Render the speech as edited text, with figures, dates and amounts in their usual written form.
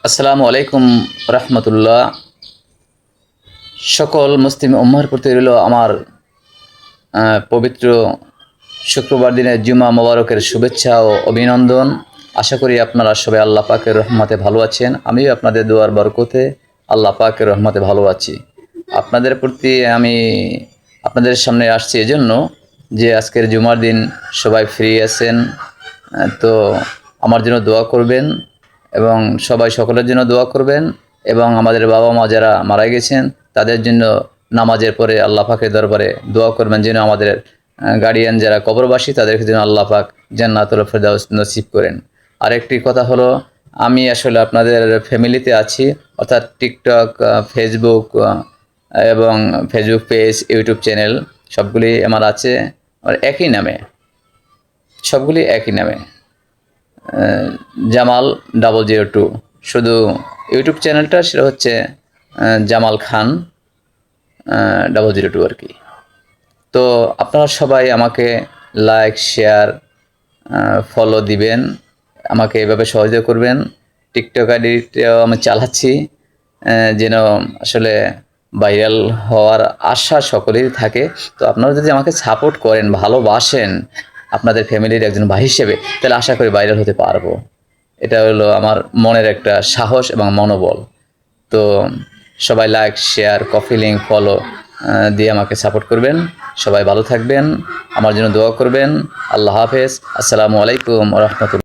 আসসালামু আলাইকুম রহমতুল্লাহ। সকল মুসলিম উম্মাহর প্রতি রইল আমার পবিত্র শুক্রবার দিনের জুমা মোবারকের শুভেচ্ছা ও অভিনন্দন। আশা করি আপনারা সবাই আল্লাহ পাকের রহমতে ভালো আছেন। আমিও আপনাদের দোয়ার বরকতে আল্লাহ পাকের রহমতে ভালো আছি। আপনাদের প্রতি আমি আপনাদের সামনে আসছি এজন্য যে আজকের জুমার দিন সবাই ফ্রি আছেন, তো আমার জন্য দোয়া করবেন এবং সবাই সকলের জন্য দোয়া করবেন এবং আমাদের বাবা মা যারা মারা গেছেন তাদের জন্য নামাজের পরে আল্লাহ পাকের দরবারে দোয়া করবেন যেন আমাদের গার্ডিয়ান যারা কবরবাসী তাদেরকে যেন আল্লাহ পাক জান্নাতুল ফেরদাউস নসিব করেন। আরেকটি কথা হলো, আমি আসলে আপনাদের ফ্যামিলিতে আছি, অর্থাৎ টিকটক, ফেসবুক এবং ফেসবুক পেজ, ইউটিউব চ্যানেল সবগুলি আমার আছে, আর একই নামে, সবগুলি একই নামে, জামাল 002। শুধু ইউটিউব চ্যানেলটা সেটা হচ্ছে জামাল খান 002 আর কি। তো আপনারা সবাই আমাকে লাইক, শেয়ার, ফলো দিবেন, আমাকে এভাবে সহযোগিতা করবেন। টিকটক আইডিটাও আমি চালাচ্ছি যেন আসলে ভাইরাল হওয়ার আশা সকলেরই থাকে। তো আপনারা যদি আমাকে সাপোর্ট করেন, ভালোবাসেন আপনাদের ফ্যামিলির একজন ভাই হিসেবে, তাহলে আশা করি ভাইরাল হতে পারবো। এটা হলো আমার মনের একটা সাহস এবং মনোবল। তো সবাই like, share, copy link, follow দিয়ে আমাকে সাপোর্ট করবেন। সবাই ভালো থাকবেন, আমার জন্য দোয়া করবেন। আল্লাহ হাফেজ। আসসালামু আলাইকুম রহমতুল্লাহ।